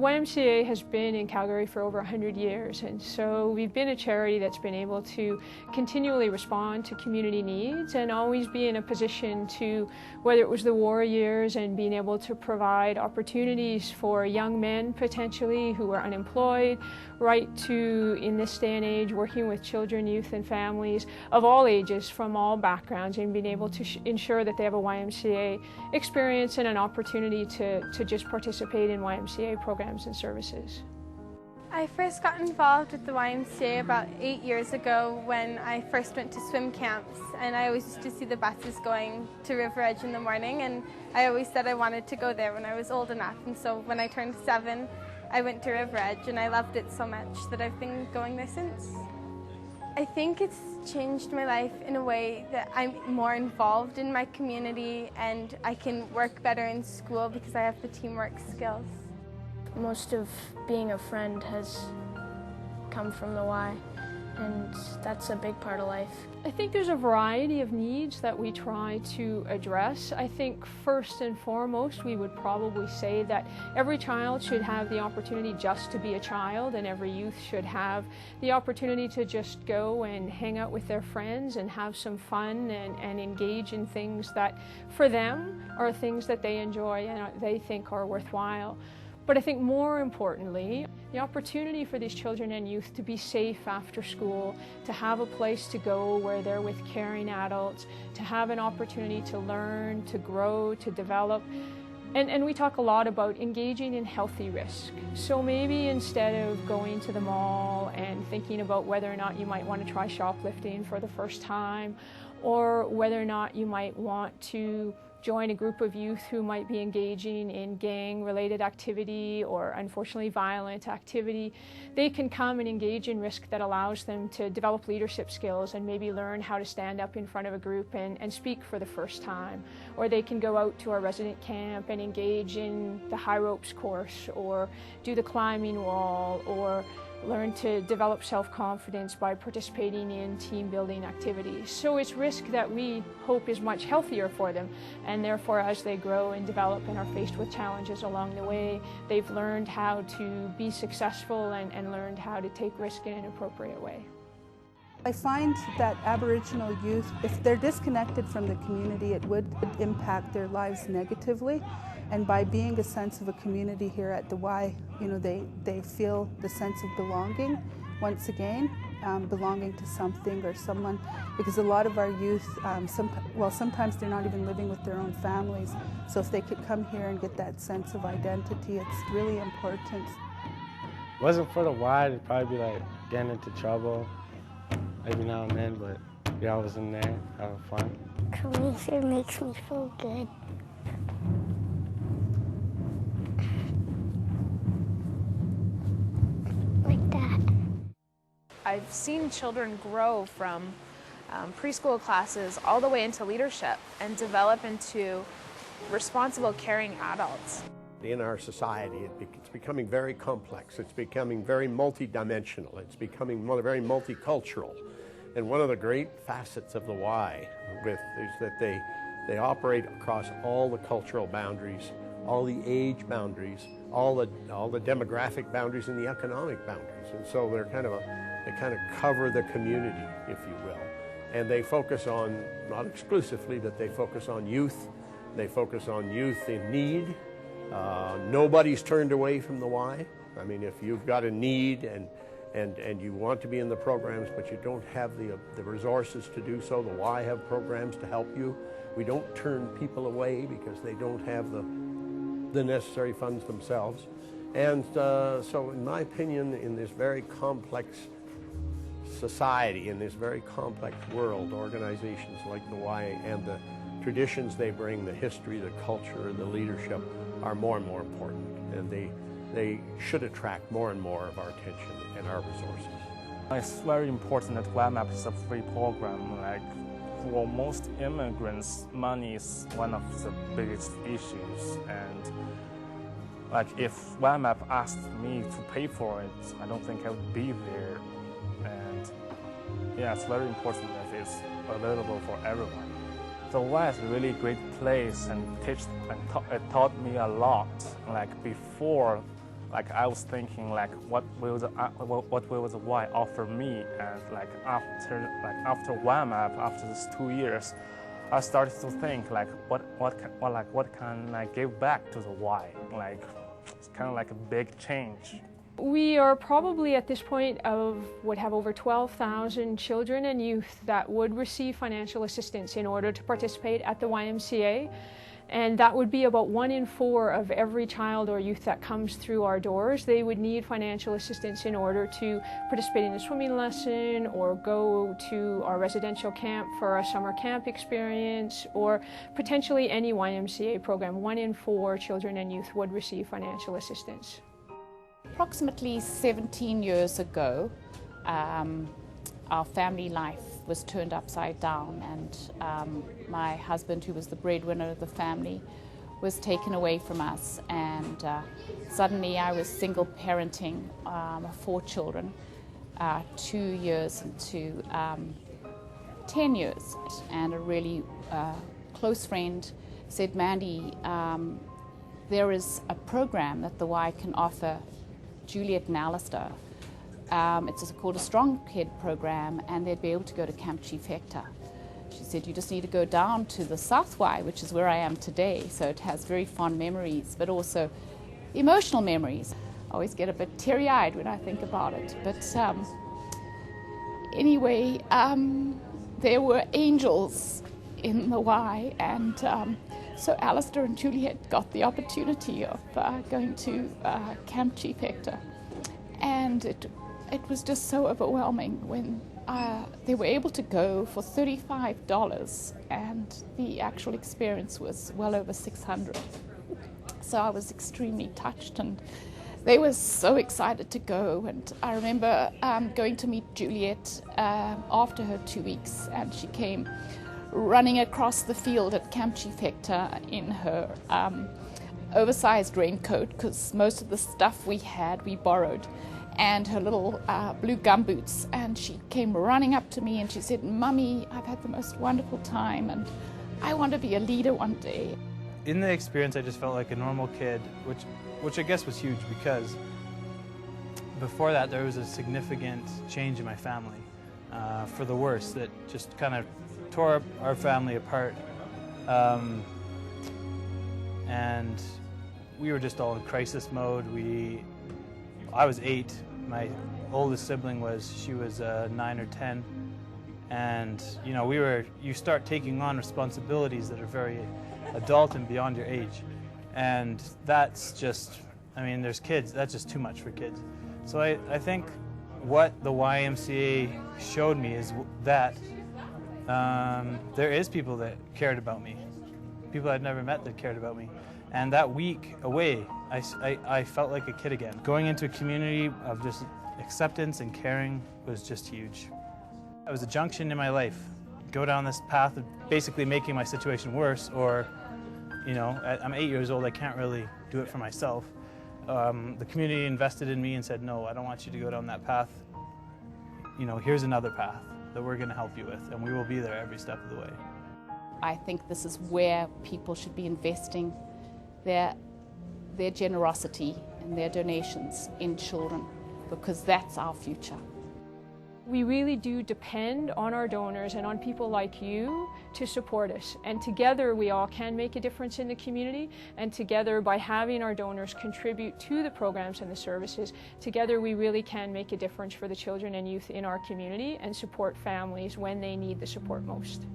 YMCA has been in Calgary for over 100 years, and so we've been a charity that's been able to continually respond to community needs and always be in a position to, whether it was the war years and being able to provide opportunities for young men potentially who are unemployed, right to, in this day and age, working with children, youth and families of all ages from all backgrounds and being able to ensure that they have a YMCA experience and an opportunity to just participate in YMCA programs and services. I first got involved with the YMCA about 8 years ago when I first went to swim camps, and I always used to see the buses going to River Edge in the morning, and I always said I wanted to go there when I was old enough, and so when I turned 7 I went to River Edge and I loved it so much that I've been going there since. I think it's changed my life in a way that I'm more involved in my community and I can work better in school because I have the teamwork skills. Most of being a friend has come from the Y, and that's a big part of life. I think there's a variety of needs that we try to address. I think first and foremost we would probably say that every child should have the opportunity just to be a child, and every youth should have the opportunity to just go and hang out with their friends and have some fun and engage in things that for them are things that they enjoy and they think are worthwhile. But I think more importantly, the opportunity for these children and youth to be safe after school, to have a place to go where they're with caring adults, to have an opportunity to learn, to grow, to develop. And we talk a lot about engaging in healthy risk. So maybe instead of going to the mall and thinking about whether or not you might want to try shoplifting for the first time, or whether or not you might want to join a group of youth who might be engaging in gang-related activity or unfortunately violent activity, they can come and engage in risk that allows them to develop leadership skills and maybe learn how to stand up in front of a group and speak for the first time. Or they can go out to our resident camp and engage in the high ropes course or do the climbing wall or learn to develop self-confidence by participating in team-building activities. So it's risk that we hope is much healthier for them, and therefore as they grow and develop and are faced with challenges along the way, they've learned how to be successful and learned how to take risk in an appropriate way. I find that Aboriginal youth, if they're disconnected from the community, it would impact their lives negatively. And by being a sense of a community here at the Y, they feel the sense of belonging once again, belonging to something or someone. Because a lot of our youth, sometimes they're not even living with their own families. So if they could come here and get that sense of identity, it's really important. If it wasn't for the Y, it'd probably be like getting into trouble every now and then, but we always in there having fun. Coming here makes me feel good. I've seen children grow from preschool classes all the way into leadership and develop into responsible, caring adults. In our society, it's becoming very complex. It's becoming very multidimensional. It's becoming very multicultural. And one of the great facets of the Y is that they operate across all the cultural boundaries, all the age boundaries, all the demographic boundaries, and the economic boundaries. And so they kind of cover the community, if you will. And they focus on, not exclusively, but they focus on youth. They focus on youth in need. Nobody's turned away from the Y. I mean, if you've got a need and you want to be in the programs, but you don't have the resources to do so, the Y have programs to help you. We don't turn people away because they don't have the necessary funds themselves. And so in my opinion, in this very complex society, in this very complex world, organizations like the Y and the traditions they bring, the history, the culture, the leadership, are more and more important. And they should attract more and more of our attention and our resources. It's very important that YMAP is a free program. Like, for most immigrants, money is one of the biggest issues. And like, if YMAP asked me to pay for it, I don't think I would be there. And yeah, it's very important that it's available for everyone. The Y is a really great place and it taught me a lot. Like, before like I was thinking like what will the Y offer me, and like after YMAP, after these 2 years, I started to think like what can I give back to the Y? Like it's kind of like a big change. We are probably at this point would have over 12,000 children and youth that would receive financial assistance in order to participate at the YMCA. And that would be about 1 in 4 of every child or youth that comes through our doors. They would need financial assistance in order to participate in a swimming lesson or go to our residential camp for a summer camp experience, or potentially any YMCA program. 1 in 4 children and youth would receive financial assistance. Approximately 17 years ago, our family life was turned upside down, and my husband, who was the breadwinner of the family, was taken away from us, and suddenly I was single parenting 4 children, 2 years into 10 years. And a really close friend said, "Mandy, there is a program that the Y can offer Juliet and Alistair. It's called a Strong Kid program, and they'd be able to go to Camp Chief Hector." She said, "You just need to go down to the South Y, which is where I am today." So it has very fond memories, but also emotional memories. I always get a bit teary-eyed when I think about it. But anyway, there were angels in the Y, and so Alistair and Juliet got the opportunity of going to Camp Chief Hector. And it was just so overwhelming when they were able to go for $35, and the actual experience was well over $600. So I was extremely touched, and they were so excited to go. And I remember going to meet Juliet after her 2 weeks, and she came running across the field at Camp Chief Hector in her oversized raincoat, because most of the stuff we had we borrowed, and her little blue gumboots. And she came running up to me and she said, "Mummy, I've had the most wonderful time, and I want to be a leader one day." In the experience, I just felt like a normal kid, which I guess was huge, because before that there was a significant change in my family for the worse that just kind of tore our family apart, and we were just all in crisis mode. I was 8. My oldest sibling was 9 or 10, and you start taking on responsibilities that are very adult and beyond your age, and that's just, there's kids, that's just too much for kids. So I think what the YMCA showed me is that there is people that cared about me, people I'd never met that cared about me. And that week away, I felt like a kid again. Going into a community of just acceptance and caring was just huge. It was a junction in my life. Go down this path of basically making my situation worse, or, I'm 8 years old, I can't really do it for myself. The community invested in me and said, "No, I don't want you to go down that path. Here's another path that we're going to help you with, and we will be there every step of the way." I think this is where people should be investing their generosity and their donations in children, because that's our future. We really do depend on our donors and on people like you to support us. And together we all can make a difference in the community. And together, by having our donors contribute to the programs and the services, together we really can make a difference for the children and youth in our community and support families when they need the support most.